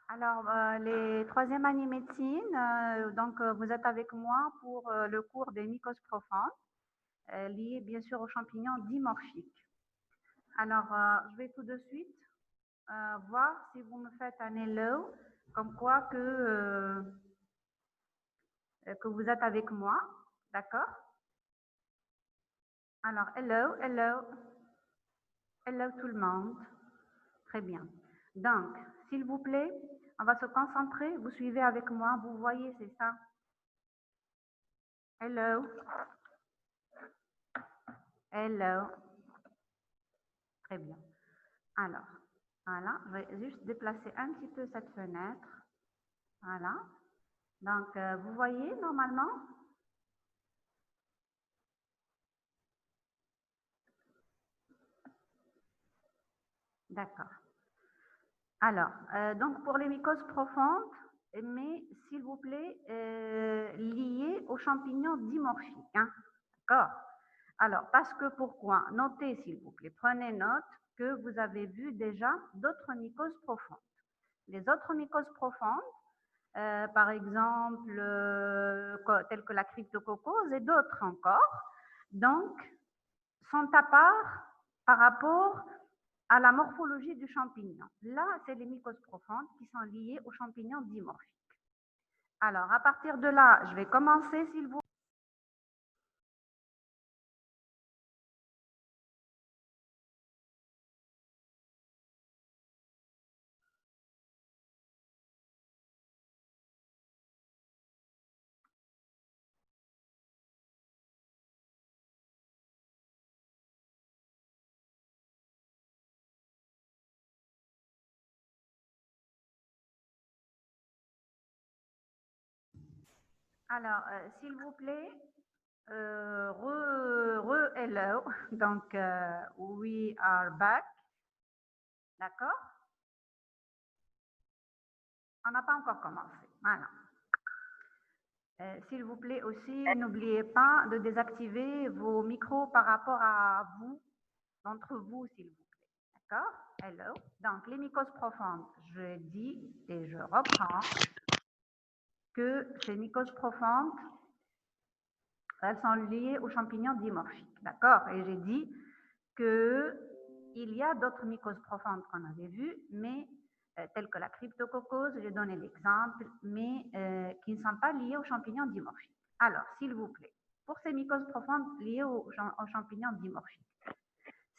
Alors, les troisième année médecine, vous êtes avec moi pour le cours des mycoses profondes, liées bien sûr aux champignons dimorphiques. Alors, je vais tout de suite voir si vous me faites un hello, comme quoi que vous êtes avec moi, d'accord? Alors, hello, hello, hello tout le monde. Très bien. Donc, s'il vous plaît, on va se concentrer. Vous suivez avec moi. Vous voyez, c'est ça. Hello. Hello. Très bien. Alors, voilà. Je vais juste déplacer un petit peu cette fenêtre. Voilà. Donc, vous voyez normalement? D'accord. Alors, donc pour les mycoses profondes, mais s'il vous plaît, liées aux champignons dimorphiques. Hein? D'accord. Alors, parce que pourquoi? Notez, s'il vous plaît, prenez note que vous avez vu déjà d'autres mycoses profondes. Les autres mycoses profondes, par exemple, telles que la cryptococose et d'autres encore, donc, sont à part par rapport à la morphologie du champignon. Là, c'est les mycoses profondes qui sont liées aux champignons dimorphiques. Alors, à partir de là, je vais commencer, s'il vous plaît. Alors, s'il vous plaît, hello. Donc, we are back. D'accord? On n'a pas encore commencé. Voilà. S'il vous plaît aussi, n'oubliez pas de désactiver vos micros par rapport à vous, d'entre vous, s'il vous plaît. D'accord? Hello. Donc, les mycoses profondes, je dis et je reprends que ces mycoses profondes, elles sont liées aux champignons dimorphiques. D'accord? Et j'ai dit qu'il y a d'autres mycoses profondes qu'on avait vues, mais telles que la cryptococose, j'ai donné l'exemple, mais qui ne sont pas liées aux champignons dimorphiques. Alors, s'il vous plaît, pour ces mycoses profondes liées aux champignons dimorphiques,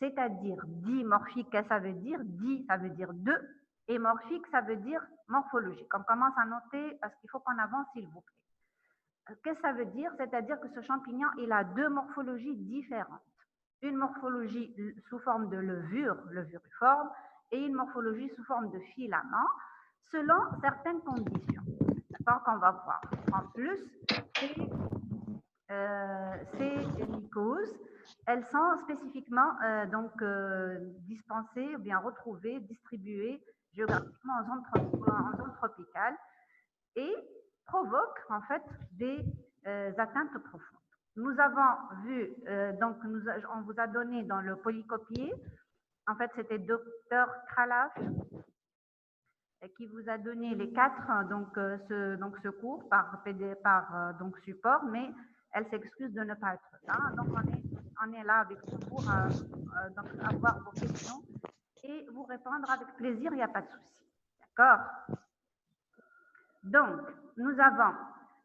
c'est-à-dire dimorphique, qu'est-ce que ça veut dire? Di, ça veut dire deux, et morphique, ça veut dire morphologique. On commence à noter parce qu'il faut qu'on avance, s'il vous plaît. Qu'est-ce que ça veut dire? C'est-à-dire que ce champignon, il a deux morphologies différentes. Une morphologie sous forme de levure, levuriforme, et une morphologie sous forme de filament, selon certaines conditions. D'accord, qu'on va voir. En plus, ces mycoses, elles sont spécifiquement dispensées ou bien retrouvées, distribuées géographiquement en zone tropicale et provoquent en fait des atteintes profondes. Nous avons vu, on vous a donné dans le polycopier, en fait c'était Dr Kralaf qui vous a donné les quatre ce cours par support, mais elle s'excuse de ne pas être là. Donc on est là avec vous pour avoir vos questions et vous répondre avec plaisir, il n'y a pas de souci. D'accord? Donc, nous avons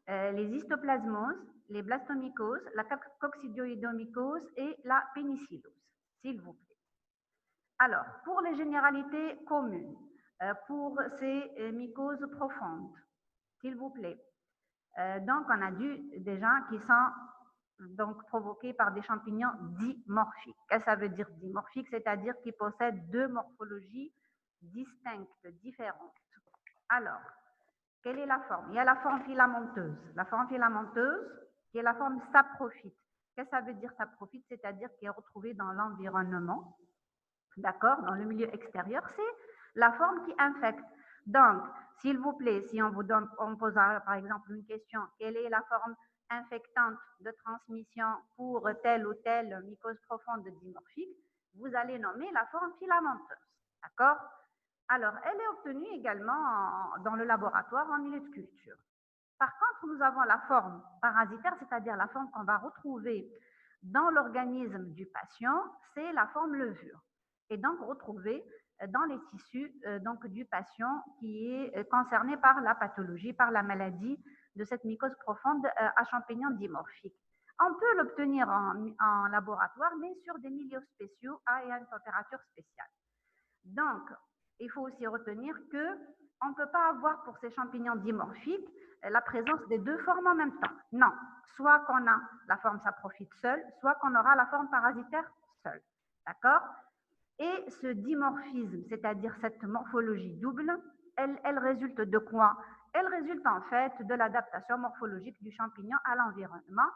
les histoplasmoses, les blastomycoses, la coccidioidomycose et la pénicillose, s'il vous plaît. Alors, pour les généralités communes, pour ces mycoses profondes, s'il vous plaît. Donc, on a des gens qui sont donc provoqués par des champignons dimorphiques. Qu'est-ce que ça veut dire dimorphique? C'est-à-dire qu'ils possèdent deux morphologies distinctes, différentes. Alors, quelle est la forme? Il y a la forme filamenteuse. La forme filamenteuse, qui est la forme saprophyte. Qu'est-ce que ça veut dire saprophyte? C'est-à-dire qui est retrouvée dans l'environnement, d'accord, dans le milieu extérieur. C'est la forme qui infecte. Donc, s'il vous plaît, si on posera par exemple une question, quelle est la forme infectante de transmission pour telle ou telle mycose profonde dimorphique, vous allez nommer la forme filamenteuse. D'accord? Alors, elle est obtenue également dans le laboratoire en milieu de culture. Par contre, nous avons la forme parasitaire, c'est-à-dire la forme qu'on va retrouver dans l'organisme du patient, c'est la forme levure. Et donc retrouvée dans les tissus donc, du patient qui est concerné par la pathologie, par la maladie de cette mycose profonde à champignons dimorphiques. On peut l'obtenir en laboratoire, mais sur des milieux spéciaux à une température spéciale. Donc, il faut aussi retenir que on ne peut pas avoir pour ces champignons dimorphiques la présence des deux formes en même temps. Non, soit qu'on a la forme saprophyte seule, soit qu'on aura la forme parasitaire seule. D'accord? Et ce dimorphisme, c'est-à-dire cette morphologie double, elle résulte de quoi? Elle résulte en fait de l'adaptation morphologique du champignon à l'environnement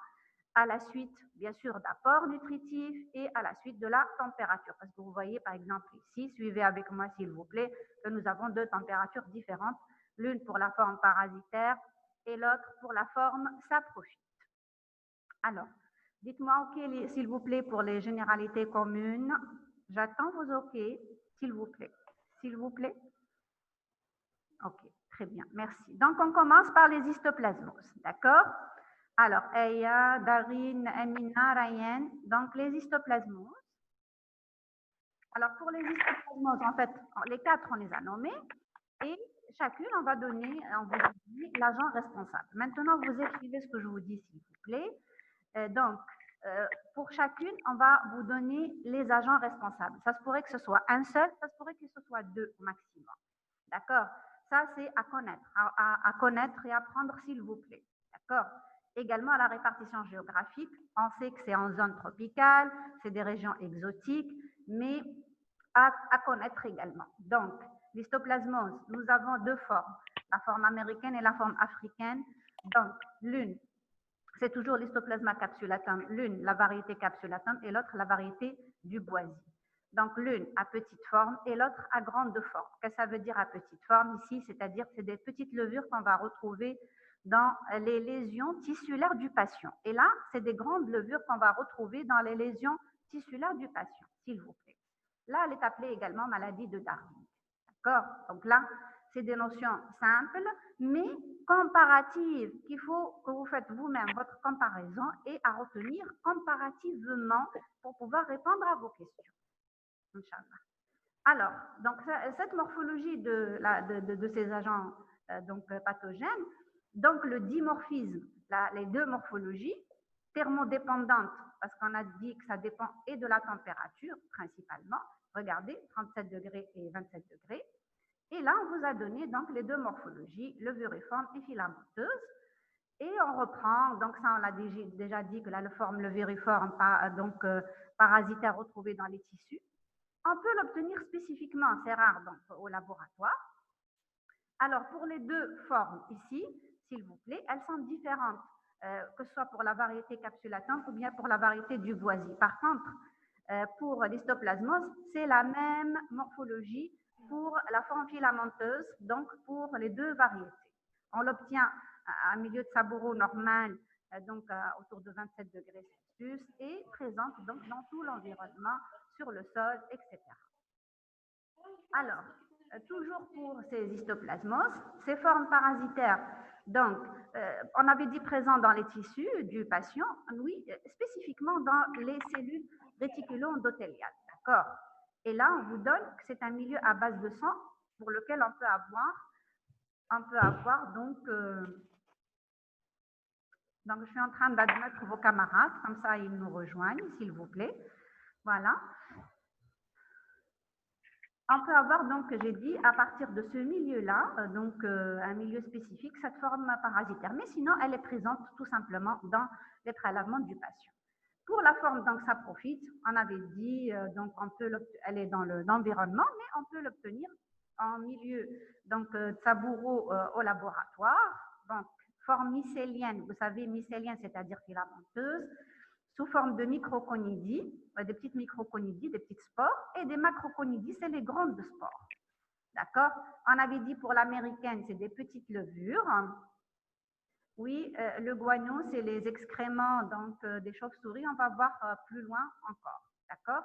à la suite, bien sûr, d'apports nutritifs et à la suite de la température. Parce que vous voyez, par exemple, ici, suivez avec moi, s'il vous plaît, que nous avons deux températures différentes, l'une pour la forme parasitaire et l'autre pour la forme saprophyte. Alors, dites-moi OK, s'il vous plaît, pour les généralités communes. J'attends vos OK, s'il vous plaît. S'il vous plaît. OK, très bien, merci. Donc, on commence par les histoplasmoses, d'accord? Alors, Eya, Darine, Emina, Ryan, donc les histoplasmoses. Alors, pour les histoplasmoses, en fait, les quatre, on les a nommés et chacune, on va donner, on vous dit l'agent responsable. Maintenant, vous écrivez ce que je vous dis, s'il vous plaît. Donc, pour chacune, on va vous donner les agents responsables. Ça se pourrait que ce soit un seul, ça se pourrait que ce soit deux au maximum. D'accord? Ça, c'est à connaître, à connaître et apprendre, s'il vous plaît. D'accord? Également, à la répartition géographique, on sait que c'est en zone tropicale, c'est des régions exotiques, mais à connaître également. Donc, l'histoplasmose, nous avons deux formes, la forme américaine et la forme africaine. Donc, l'une, c'est toujours l'histoplasma capsulatum, l'une, la variété capsulatum, et l'autre, la variété du boisier. Donc, l'une à petite forme et l'autre à grande forme. Qu'est-ce que ça veut dire à petite forme ici? C'est-à-dire que c'est des petites levures qu'on va retrouver dans les lésions tissulaires du patient. Et là, c'est des grandes levures qu'on va retrouver dans les lésions tissulaires du patient, s'il vous plaît. Là, elle est appelée également maladie de Darwin. D'accord? Donc là, c'est des notions simples, mais comparatives, qu'il faut que vous faites vous-même votre comparaison et à retenir comparativement pour pouvoir répondre à vos questions. Inch'Allah. Alors, donc cette morphologie de ces agents pathogènes, donc le dimorphisme, les deux morphologies, thermodépendantes, parce qu'on a dit que ça dépend et de la température principalement, regardez, 37 degrés et 27 degrés, et là on vous a donné donc les deux morphologies, levuriforme et filamenteuse, et on reprend, donc ça on l'a déjà dit que là le forme levuriforme, parasitaire retrouvé dans les tissus, on peut l'obtenir spécifiquement, c'est rare donc, au laboratoire. Alors, pour les deux formes ici, s'il vous plaît, elles sont différentes, que ce soit pour la variété capsulatum ou bien pour la variété du boisier. Par contre, pour l'histoplasmose, c'est la même morphologie pour la forme filamenteuse, donc pour les deux variétés. On l'obtient à un milieu de saburo normal, autour de 27 degrés Celsius, et présente donc dans tout l'environnement, sur le sol, etc. Alors, toujours pour ces histoplasmoses, ces formes parasitaires, donc, on avait dit présent dans les tissus du patient, oui, spécifiquement dans les cellules réticulo-endothéliales, d'accord? Et là, on vous donne que c'est un milieu à base de sang pour lequel on peut avoir donc je suis en train d'admettre vos camarades, comme ça ils nous rejoignent, s'il vous plaît. Voilà. On peut avoir donc, j'ai dit, à partir de ce milieu-là, un milieu spécifique, cette forme parasitaire. Mais sinon, elle est présente tout simplement dans les prélèvements du patient. Pour la forme, donc, saprophyte, on avait dit, elle est dans l'environnement, mais on peut l'obtenir en milieu, saburo au laboratoire. Donc, forme mycélienne, vous savez, mycélienne, c'est-à-dire filamenteuse, sous forme de microconidies, des petites microconidies, des petites spores, et des macroconidies, c'est les grandes spores. D'accord? On avait dit pour l'américaine, c'est des petites levures. Oui, le guano, c'est les excréments des chauves-souris. On va voir plus loin encore. D'accord?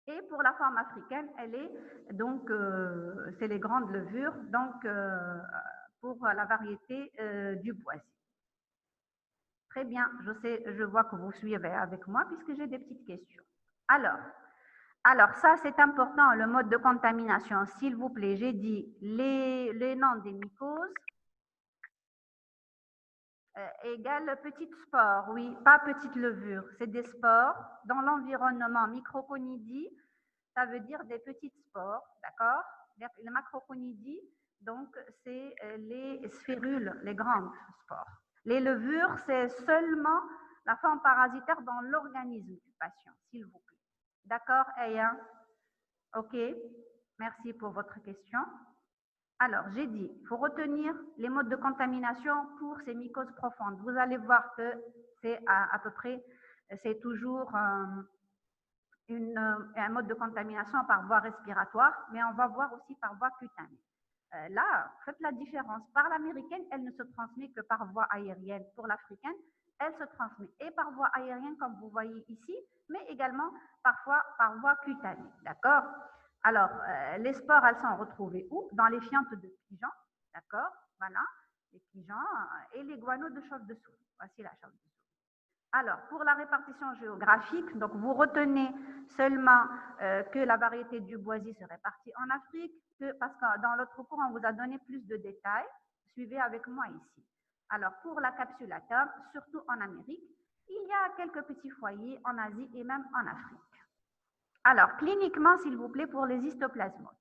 Et pour la forme africaine, elle est donc, c'est les grandes levures, donc pour la variété du boisier. Très bien, je vois que vous suivez avec moi puisque j'ai des petites questions. Alors ça c'est important, le mode de contamination. S'il vous plaît, j'ai dit les noms des mycoses égale petite spore, oui, pas petite levure, c'est des spores dans l'environnement. Microconidie, ça veut dire des petites spores, d'accord? Les macroconidies, donc c'est les sphérules, les grandes spores. Les levures, c'est seulement la forme parasitaire dans l'organisme du patient, s'il vous plaît. D'accord, Aya? Ok, merci pour votre question. Alors, j'ai dit, il faut retenir les modes de contamination pour ces mycoses profondes. Vous allez voir que c'est à peu près, c'est toujours un mode de contamination par voie respiratoire, mais on va voir aussi par voie cutanée. Là, faites la différence. Par l'américaine, elle ne se transmet que par voie aérienne. Pour l'africaine, elle se transmet et par voie aérienne, comme vous voyez ici, mais également parfois par voie cutanée. D'accord? Alors, les spores, elles sont retrouvées où? Dans les fientes de pigeons. D'accord? Voilà, les pigeons et les guano de chauve-de-souris. Voici la chauve-de-souris. Alors, pour la répartition géographique, donc vous retenez seulement que la variété du boisier se répartit en Afrique, parce que dans l'autre cours, on vous a donné plus de détails. Suivez avec moi ici. Alors, pour la capsulatum, surtout en Amérique, il y a quelques petits foyers en Asie et même en Afrique. Alors, cliniquement, s'il vous plaît, pour les histoplasmoses.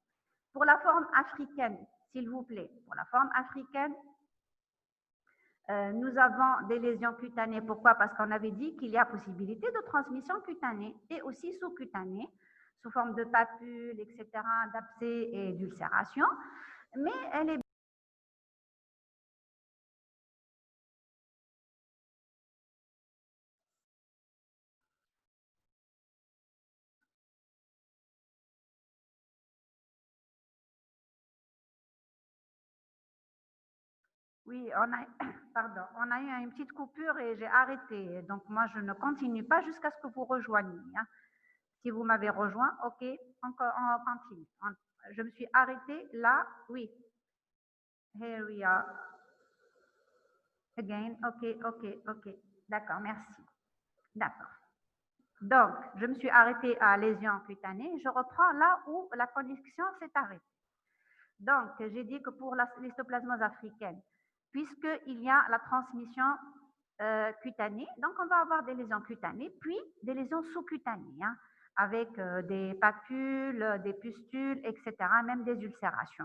Pour la forme africaine, s'il vous plaît, pour la forme africaine, nous avons des lésions cutanées. Pourquoi? Parce qu'on avait dit qu'il y a possibilité de transmission cutanée et aussi sous-cutanée, sous forme de papules, etc., d'abcès et d'ulcération. Mais elle est... Oui, pardon, on a eu une petite coupure et j'ai arrêté. Donc, moi, je ne continue pas jusqu'à ce que vous rejoigniez. Hein. Si vous m'avez rejoint, OK, on continue. Je me suis arrêtée là, oui. Here we are. Again, OK. D'accord, merci. D'accord. Donc, je me suis arrêtée à lésion cutanée. Je reprends là où la connexion s'est arrêtée. Donc, j'ai dit que pour l'histoplasmose africaine, puisqu'il y a la transmission cutanée, donc on va avoir des lésions cutanées, puis des lésions sous-cutanées, hein, avec des papules, des pustules, etc., même des ulcérations.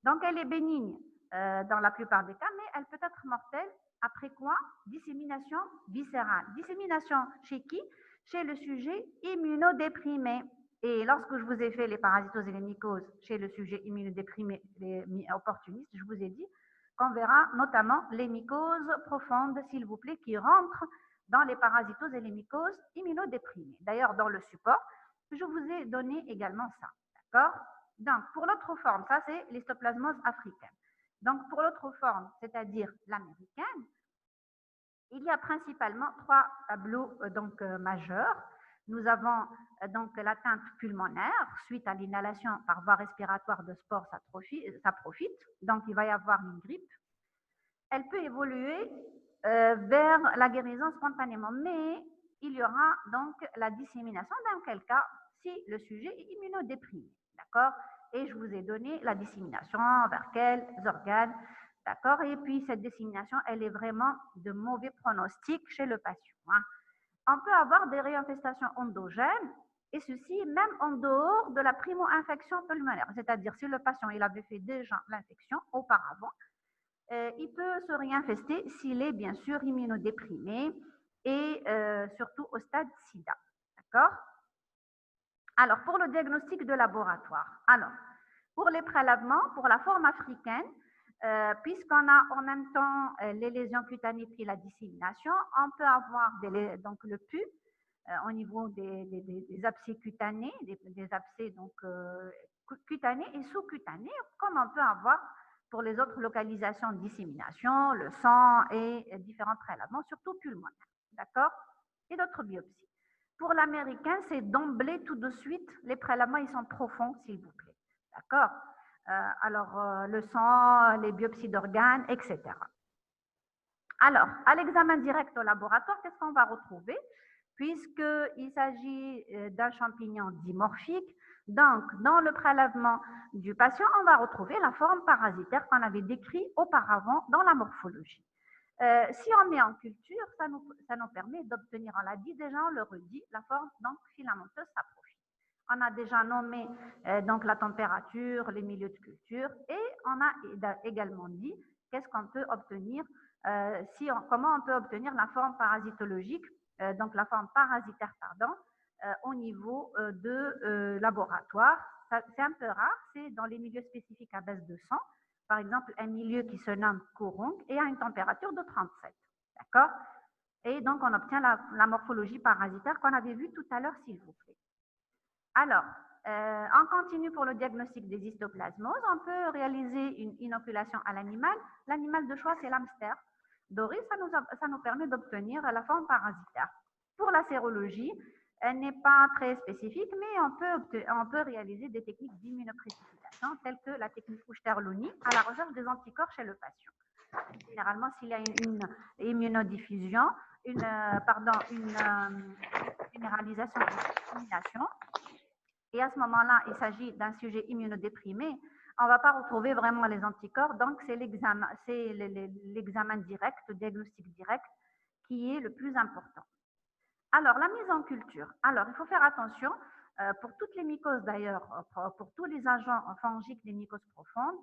Donc, elle est bénigne dans la plupart des cas, mais elle peut être mortelle après quoi? Dissémination viscérale. Dissémination chez qui? Chez le sujet immunodéprimé. Et lorsque je vous ai fait les parasitoses et les mycoses chez le sujet immunodéprimé, les opportunistes, je vous ai dit qu'on verra notamment les mycoses profondes, s'il vous plaît, qui rentrent dans les parasitoses et les mycoses immunodéprimées. D'ailleurs, dans le support, je vous ai donné également ça. D'accord? Donc, pour l'autre forme, ça c'est l'histoplasmose africaine. Donc, pour l'autre forme, c'est-à-dire l'américaine, il y a principalement trois tableaux majeurs. Nous avons donc l'atteinte pulmonaire suite à l'inhalation par voie respiratoire de spores, ça profite. Donc, il va y avoir une grippe. Elle peut évoluer vers la guérison spontanément, mais il y aura donc la dissémination dans quel cas si le sujet est immunodéprimé. D'accord? Et je vous ai donné la dissémination vers quels organes. D'accord? Et puis, cette dissémination, elle est vraiment de mauvais pronostic chez le patient. Hein. On peut avoir des réinfestations endogènes, et ceci même en dehors de la primo-infection pulmonaire. C'est-à-dire, si le patient il avait fait déjà l'infection auparavant, il peut se réinfester s'il est bien sûr immunodéprimé et surtout au stade SIDA. D'accord? Alors, pour le diagnostic de laboratoire, alors, pour les prélèvements, pour la forme africaine, puisqu'on a en même temps les lésions cutanées puis la dissémination, on peut avoir donc le PU au niveau des abcès cutanés, des abcès donc, cutanés et sous-cutanés, comme on peut avoir pour les autres localisations de dissémination, le sang et différents prélèvements, surtout pulmonaires. D'accord? Et d'autres biopsies. Pour l'américain, c'est d'emblée, tout de suite, les prélèvements, ils sont profonds, s'il vous plaît. D'accord. Alors, le sang, les biopsies d'organes, etc. Alors, à l'examen direct au laboratoire, qu'est-ce qu'on va retrouver? Puisqu'il s'agit d'un champignon dimorphique, donc dans le prélèvement du patient, on va retrouver la forme parasitaire qu'on avait décrite auparavant dans la morphologie. Si on met en culture, ça nous permet d'obtenir, on l'a dit déjà, on le redit, la forme donc filamenteuse saprophyte. On a déjà nommé donc la température, les milieux de culture, et on a également dit qu'est-ce qu'on peut obtenir, comment on peut obtenir la forme parasitologique, donc la forme parasitaire, pardon, au niveau de laboratoire. C'est un peu rare, c'est dans les milieux spécifiques à base de sang, par exemple un milieu qui se nomme Courung et a une température de 37. D'accord? Et donc on obtient la morphologie parasitaire qu'on avait vue tout à l'heure, s'il vous plaît. Alors, on continue pour le diagnostic des histoplasmoses. On peut réaliser une inoculation à l'animal. L'animal de choix, c'est l'hamster. Doris, ça nous permet d'obtenir la forme parasitaire. Pour la sérologie, elle n'est pas très spécifique, mais on peut réaliser des techniques d'immunoprécipitation telles que la technique Ushter-Loni à la recherche des anticorps chez le patient. Généralement, s'il y a une immunodiffusion, une généralisation de discrimination, et à ce moment-là, il s'agit d'un sujet immunodéprimé, on ne va pas retrouver vraiment les anticorps, donc c'est l'examen direct, le diagnostic direct, qui est le plus important. Alors, la mise en culture. Alors, il faut faire attention, pour toutes les mycoses d'ailleurs, pour tous les agents fongiques des mycoses profondes.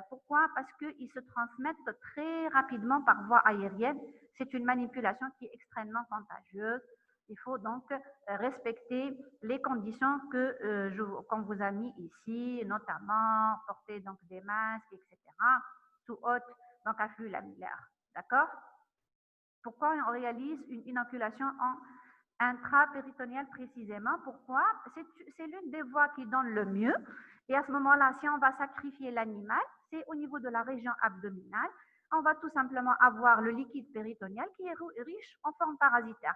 Pourquoi? Parce qu'ils se transmettent très rapidement par voie aérienne. C'est une manipulation qui est extrêmement contagieuse. Il faut donc respecter les conditions qu'on vous a mis ici, notamment porter donc des masques, etc. Sous haute donc afflux lamellaire. D'accord? Pourquoi on réalise une inoculation en intrapéritonéale précisément? Pourquoi? C'est l'une des voies qui donne le mieux. Et à ce moment-là, si on va sacrifier l'animal, c'est au niveau de la région abdominale. On va tout simplement avoir le liquide péritonéal qui est riche en forme parasitaire,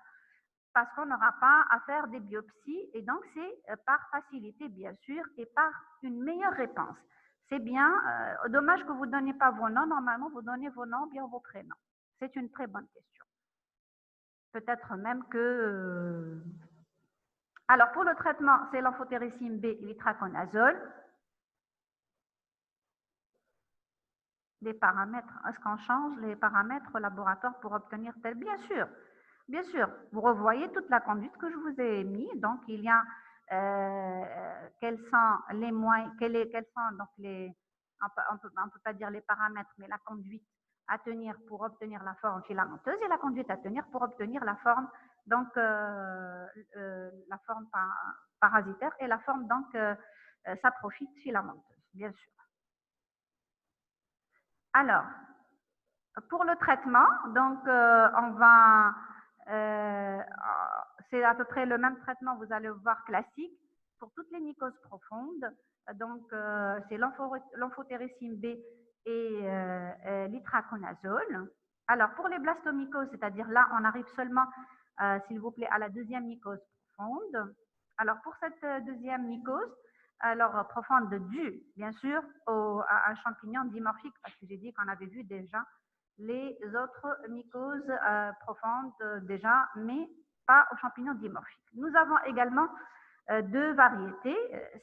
parce qu'on n'aura pas à faire des biopsies, et donc c'est par facilité bien sûr et par une meilleure réponse. C'est bien, dommage que vous ne donniez pas vos noms, normalement vous donnez vos noms, bien vos prénoms. C'est une très bonne question. Peut-être même que... Alors pour le traitement, c'est l'amphotericine B et l'itraconazole. Les paramètres, est-ce qu'on change les paramètres au laboratoire pour obtenir tel? Bien sûr. Bien sûr, vous revoyez toute la conduite que je vous ai mis. Donc, il y a quels sont les moyens, quels sont donc les, on peut pas dire les paramètres, mais la conduite à tenir pour obtenir la forme filamenteuse et la conduite à tenir pour obtenir la forme donc la forme parasitaire et la forme donc saprophyte filamenteuse, bien sûr. Alors, pour le traitement, donc on va c'est à peu près le même traitement, vous allez voir, classique pour toutes les mycoses profondes. Donc, c'est l'amphotericine B et l'itraconazole. Alors, pour les blastomycoses, c'est-à-dire là, on arrive seulement, s'il vous plaît, à la deuxième mycose profonde. Alors, pour cette deuxième mycose, alors profonde due, bien sûr, à un champignon dimorphique, parce que j'ai dit qu'on avait vu déjà les autres mycoses profondes déjà, mais pas aux champignons dimorphiques. Nous avons également deux variétés,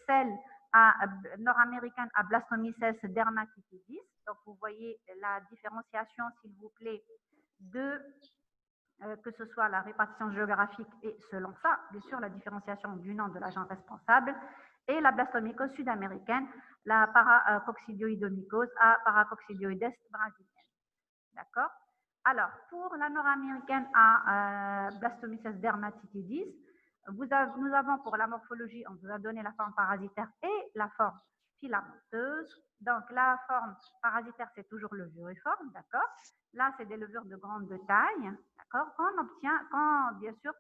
celle nord-américaine à Blastomyces dermatitidis. Donc vous voyez la différenciation, s'il vous plaît, de que ce soit la répartition géographique et selon ça, bien sûr, la différenciation du nom de l'agent responsable, et la blastomycose sud-américaine, la paracoccidioidomycose à paracoccidioides brasilienne. D'accord? Alors, pour la nord-américaine à Blastomyces dermatitidis, nous avons pour la morphologie, on vous a donné la forme parasitaire et la forme filamenteuse. Donc, la forme parasitaire, c'est toujours levuriforme, d'accord? Là, c'est des levures de grande taille, d'accord? Qu'on obtient, bien sûr,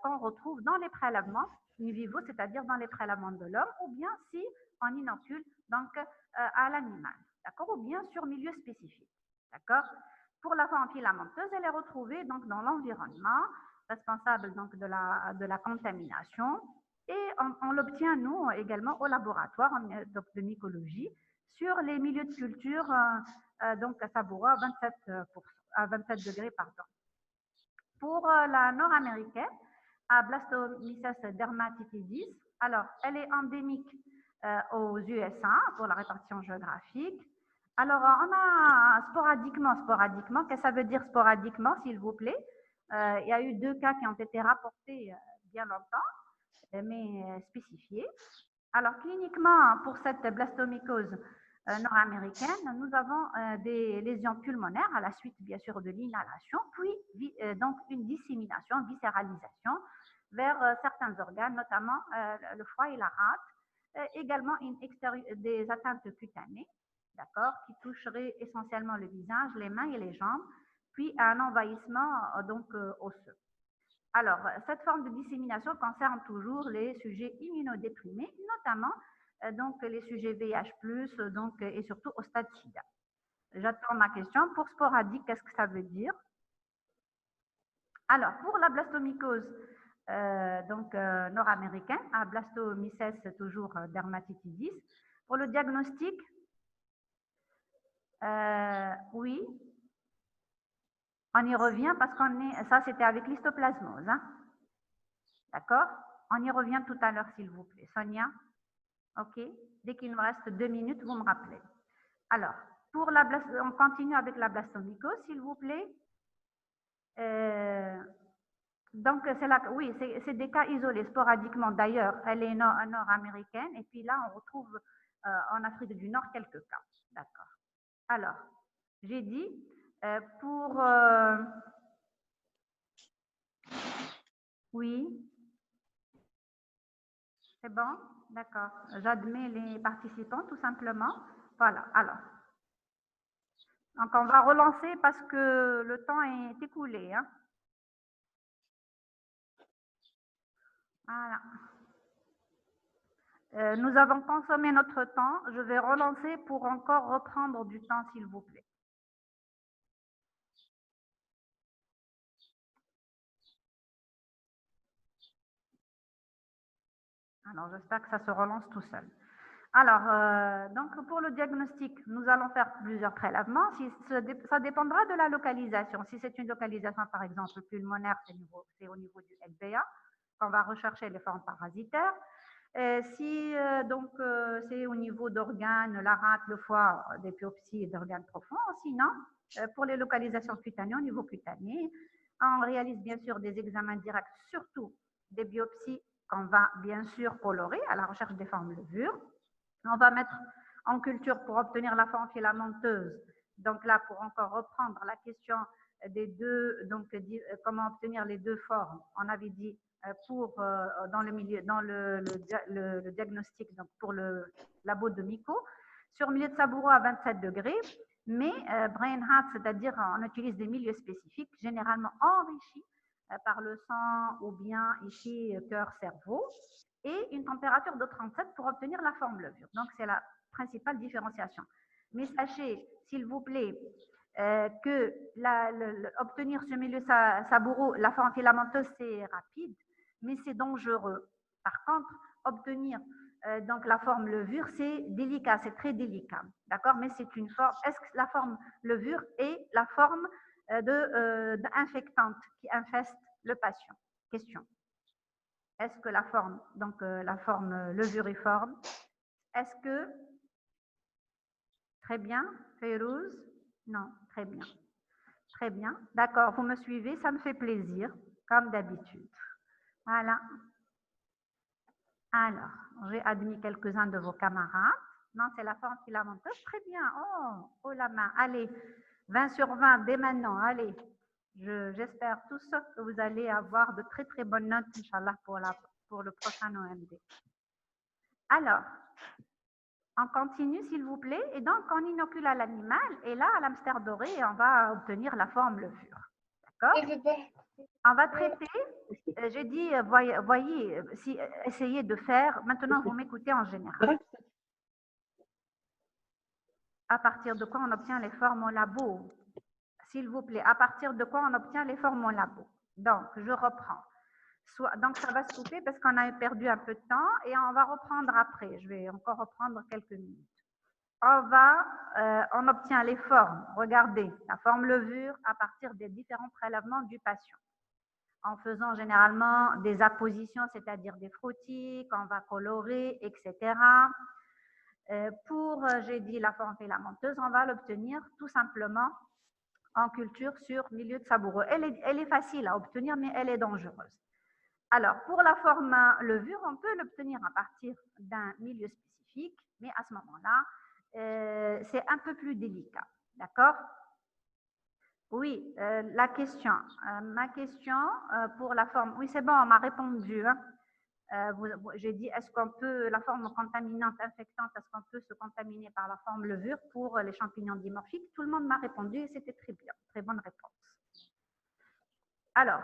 qu'on retrouve dans les prélèvements in vivo, c'est-à-dire dans les prélèvements de l'homme, ou bien si on inocule donc à l'animal, d'accord? Ou bien sur milieu spécifique, d'accord? Pour la forme filamenteuse, elle est retrouvée donc dans l'environnement responsable donc de la contamination. Et on l'obtient, nous, également au laboratoire donc de mycologie sur les milieux de culture donc savoureux à 27 degrés. Pardon. Pour la nord-américaine, à Blastomyces dermatitidis, alors elle est endémique aux USA pour la répartition géographique. Alors, on a sporadiquement, qu'est-ce que ça veut dire sporadiquement, s'il vous plaît? Il y a eu 2 cas qui ont été rapportés bien longtemps, mais spécifiés. Alors, cliniquement, pour cette blastomycose nord-américaine, nous avons des lésions pulmonaires à la suite, bien sûr, de l'inhalation, puis donc une dissémination, viscéralisation vers certains organes, notamment le foie et la rate, également des atteintes cutanées, d'accord, qui toucheraient essentiellement le visage, les mains et les jambes, puis un envahissement osseux. Alors, cette forme de dissémination concerne toujours les sujets immunodéprimés, notamment donc les sujets VIH+, donc, et surtout au stade SIDA. J'attends ma question. Pour sporadique, qu'est-ce que ça veut dire? Alors, pour la blastomycose nord-américaine, à Blastomyces toujours dermatitidis, pour le diagnostic, oui, on y revient parce ça c'était avec l'histoplasmose, hein? D'accord? On y revient tout à l'heure, s'il vous plaît. Sonia? OK? Dès qu'il me reste 2 minutes, vous me rappelez. Alors, on continue avec la blastomycose, s'il vous plaît. Donc, oui, c'est des cas isolés, sporadiquement. D'ailleurs, elle est nord-américaine. Et puis là, on retrouve en Afrique du Nord quelques cas. D'accord. Alors, j'ai dit, pour... oui. C'est bon? D'accord. J'admets les participants, tout simplement. Voilà. Alors, donc on va relancer parce que le temps est écoulé, hein. Voilà. Nous avons consommé notre temps. Je vais relancer pour encore reprendre du temps, s'il vous plaît. Alors, j'espère que ça se relance tout seul. Alors, donc pour le diagnostic, nous allons faire plusieurs prélèvements. Ça dépendra de la localisation. Si c'est une localisation, par exemple, pulmonaire, c'est au niveau du LBA qu'on va rechercher les formes parasitaires. Si c'est au niveau d'organes, la rate, le foie, des biopsies d'organes profonds, sinon, pour les localisations cutanées, au niveau cutané, on réalise bien sûr des examens directs, surtout des biopsies qu'on va bien sûr colorer à la recherche des formes levures. On va mettre en culture pour obtenir la forme filamenteuse. Donc là, pour encore reprendre la question des deux, donc comment obtenir les deux formes, on avait dit dans le milieu, dans le diagnostic, donc pour le labo de Myco, sur milieu de Saburo à 27 degrés, mais brain heart, c'est-à-dire on utilise des milieux spécifiques, généralement enrichis par le sang ou bien ici cœur-cerveau, et une température de 37 pour obtenir la forme levure. Donc, c'est la principale différenciation. Mais sachez, s'il vous plaît, que obtenir ce milieu Saburo, la forme filamenteuse, c'est rapide, mais c'est dangereux. Par contre, obtenir donc la forme levure, c'est délicat, c'est très délicat. D'accord? Mais c'est une forme. Est-ce que la forme levure est la forme infectante qui infeste le patient? Question. Est-ce que la forme, la forme levuriforme, est-ce que, très bien, Férouz? Non, très bien. Très bien, d'accord, vous me suivez, ça me fait plaisir, comme d'habitude. Voilà. Alors, j'ai admis quelques-uns de vos camarades. Non, c'est la forme filamenteuse, très bien. Oh la main, allez, 20 sur 20 dès maintenant, allez. J'espère tous que vous allez avoir de très très bonnes notes, Inch'Allah, pour le prochain OMD. Alors, on continue, s'il vous plaît. Et donc, on inocule à l'animal. Et là, à l'hamster doré, on va obtenir la forme levure. D'accord? On va traiter. J'ai dit, voyez, essayez de faire. Maintenant, vous m'écoutez en général. À partir de quoi on obtient les formes au labo? S'il vous plaît, à partir de quoi on obtient les formes au labo? Donc, je reprends. Donc, ça va se couper parce qu'on a perdu un peu de temps et on va reprendre après. Je vais encore reprendre quelques minutes. On obtient les formes. Regardez, la forme levure à partir des différents prélèvements du patient. En faisant généralement des appositions, c'est-à-dire des frottis, qu'on va colorer, etc. J'ai dit, la forme filamenteuse, on va l'obtenir tout simplement en culture sur milieu de saboureux. Elle est facile à obtenir, mais elle est dangereuse. Alors, pour la forme levure, on peut l'obtenir à partir d'un milieu spécifique, mais à ce moment-là, c'est un peu plus délicat. D'accord? Oui, ma question pour la forme. Oui, c'est bon, on m'a répondu. Hein. J'ai dit, est-ce qu'on peut, la forme contaminante, infectante, est-ce qu'on peut se contaminer par la forme levure pour les champignons dimorphiques? Tout le monde m'a répondu et c'était très bien, très bonne réponse. Alors,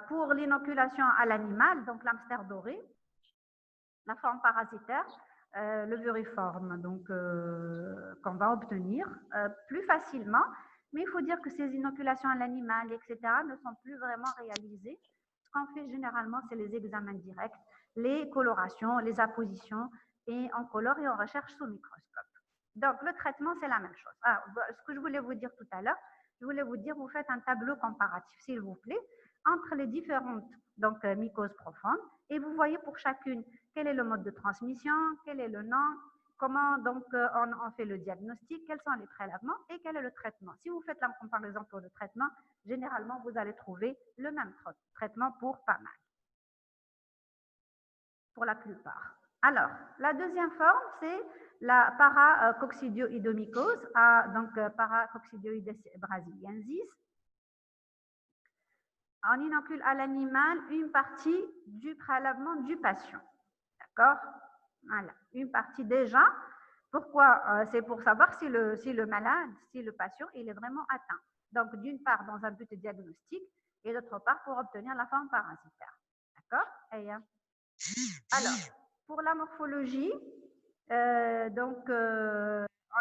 pour l'inoculation à l'animal, donc l'hamster doré, la forme parasitaire, levuriforme, donc qu'on va obtenir plus facilement, mais il faut dire que ces inoculations à l'animal, etc., ne sont plus vraiment réalisées. Ce qu'on fait généralement, c'est les examens directs, les colorations, les appositions, et on colore et on recherche sous microscope. Donc, le traitement, c'est la même chose. Ce que je voulais vous dire tout à l'heure, je voulais vous dire, vous faites un tableau comparatif, s'il vous plaît, entre les différentes mycoses profondes, et vous voyez pour chacune quel est le mode de transmission, quel est le nom, comment donc on fait le diagnostic, quels sont les prélèvements et quel est le traitement. Si vous faites la comparaison pour le traitement, généralement, vous allez trouver le même traitement pour pas mal, pour la plupart. Alors, la deuxième forme, c'est la paracoccidioidomycose, donc Paracoccidioides brasiliensis. On inocule à l'animal une partie du prélèvement du patient. D'accord? Voilà, une partie déjà. Pourquoi? C'est pour savoir si le malade, si le patient, il est vraiment atteint. Donc, d'une part, dans un but diagnostique, et d'autre part, pour obtenir la forme parasitaire. D'accord? Alors, pour la morphologie, on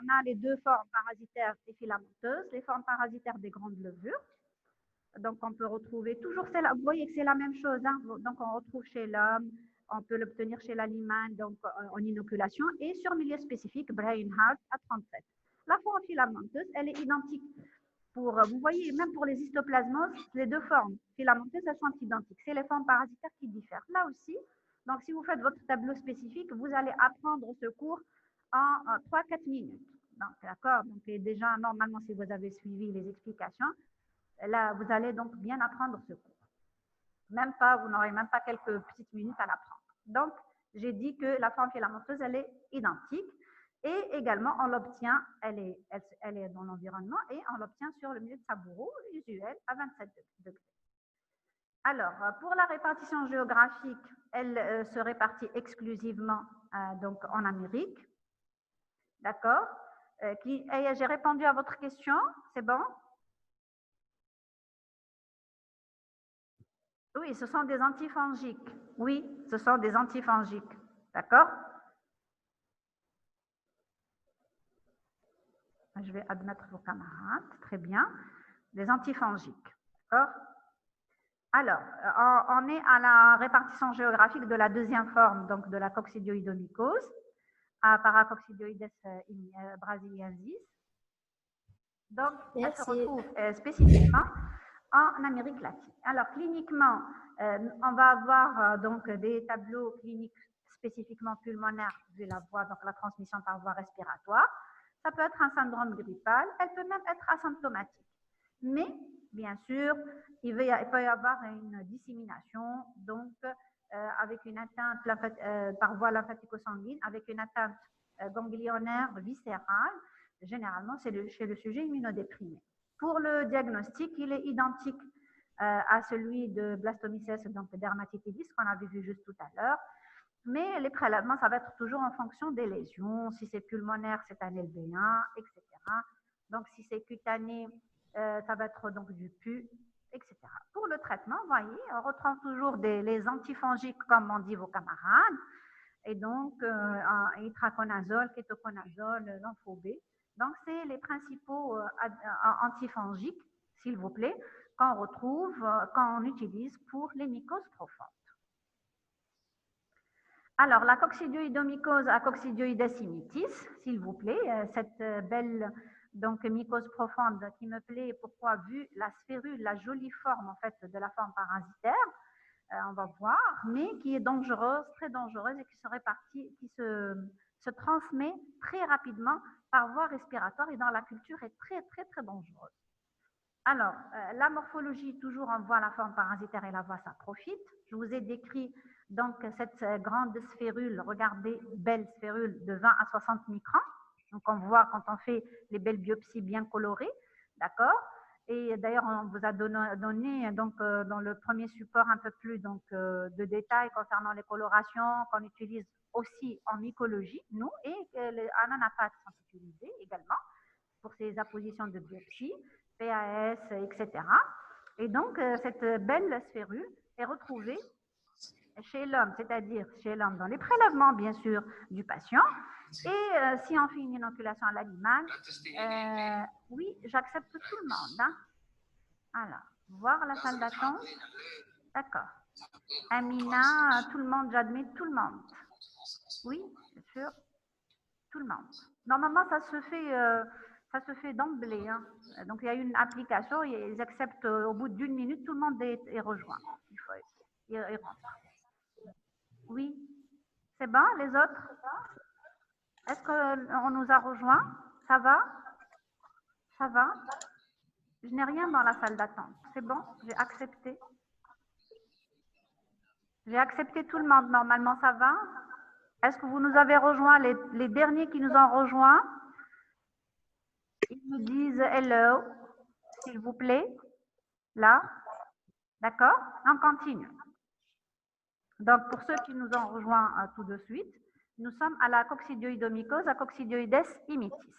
a les deux formes parasitaires et filamenteuses, les formes parasitaires des grandes levures. Donc, on peut retrouver toujours, vous voyez que c'est la même chose. Hein? Donc, on retrouve chez l'homme, on peut l'obtenir chez l'animal, donc en inoculation, et sur milieu spécifique, Brainhouse à 37. La forme filamenteuse, elle est identique. Vous voyez, même pour les histoplasmoses, les deux formes filamenteuses, elles sont identiques. C'est les formes parasitaires qui diffèrent. Là aussi, donc si vous faites votre tableau spécifique, vous allez apprendre ce cours en 3-4 minutes. Donc, d'accord. Donc, déjà, normalement, si vous avez suivi les explications, là, vous allez donc bien apprendre ce cours. Même pas, vous n'aurez même pas quelques petites minutes à l'apprendre. Donc, j'ai dit que la forme filamenteuse, elle est identique. Et également, on l'obtient, elle est dans l'environnement et on l'obtient sur le milieu de saboureau usuel à 27 degrés. Alors, pour la répartition géographique, elle se répartit exclusivement donc en Amérique. D'accord? J'ai répondu à votre question, c'est bon? Oui, ce sont des antifongiques. Oui, ce sont des antifongiques. D'accord? Je vais admettre vos camarades. Très bien. Des antifongiques. D'accord? Alors, on est à la répartition géographique de la deuxième forme, donc de la coccidioidomycose, à Paracoccidioides brasiliensis. Donc, elle se retrouve spécifiquement en Amérique latine. Alors, cliniquement, on va avoir donc des tableaux cliniques spécifiquement pulmonaires vu la voie, donc la transmission par voie respiratoire. Ça peut être un syndrome grippal, elle peut même être asymptomatique. Mais, bien sûr, il peut y avoir une dissémination, donc avec une atteinte par voie lymphatico-sanguine, avec une atteinte ganglionnaire viscérale. Généralement, c'est chez le sujet immunodéprimé. Pour le diagnostic, il est identique à celui de blastomycète, donc dermatitidis, qu'on avait vu juste tout à l'heure. Mais les prélèvements, ça va être toujours en fonction des lésions. Si c'est pulmonaire, c'est un LB1, etc. Donc, si c'est cutané, ça va être donc du PU, etc. Pour le traitement, vous voyez, on retrouve toujours les antifongiques, comme on dit vos camarades, et donc itraconazole, kétoconazole, l'amphobé. Donc, c'est les principaux antifongiques, s'il vous plaît, qu'on retrouve, qu'on utilise pour les mycoses profondes. Alors, la coccidioïdomycose à coccidioides immitis, s'il vous plaît, cette belle donc mycose profonde qui me plaît, pourquoi, vu la sphérule, la jolie forme en fait de la forme parasitaire, on va voir, mais qui est dangereuse, très dangereuse et qui se répartit, qui se transmet très rapidement par voie respiratoire et dans la culture est très très très dangereuse. Alors, la morphologie, toujours on voit la forme parasitaire et la voie saprophyte. Je vous ai décrit donc cette grande sphérule, regardez, belle sphérule de 20 à 60 microns. Donc on voit quand on fait les belles biopsies bien colorées, d'accord. Et d'ailleurs, on vous a donné donc, dans le premier support un peu plus donc, de détails concernant les colorations qu'on utilise aussi en mycologie, nous, et les ananapates sont utilisés également pour ces appositions de biopsie, PAS, etc. Et donc, cette belle sphérule est retrouvée chez l'homme, c'est-à-dire chez l'homme dans les prélèvements, bien sûr, du patient. Et si on fait une inoculation à l'animal, oui, j'accepte tout le monde. Hein. Alors, voir la salle d'attente. D'accord. Amina, tout le monde, j'admets tout le monde. Oui, bien sûr, tout le monde. Normalement, ça se fait d'emblée. Hein. Donc, il y a une application, ils acceptent au bout d'une minute, tout le monde est rejoint. Il rentre. Oui, c'est bon, les autres? Est-ce qu'on nous a rejoints? Ça va? Ça va? Je n'ai rien dans la salle d'attente. C'est bon? J'ai accepté. J'ai accepté tout le monde. Normalement, ça va? Est-ce que vous nous avez rejoints, les derniers qui nous ont rejoints? Ils me disent hello, s'il vous plaît. Là? D'accord? On continue. Donc, pour ceux qui nous ont rejoints tout de suite, nous sommes à la coccidioïdomycose à coccidioides immitis.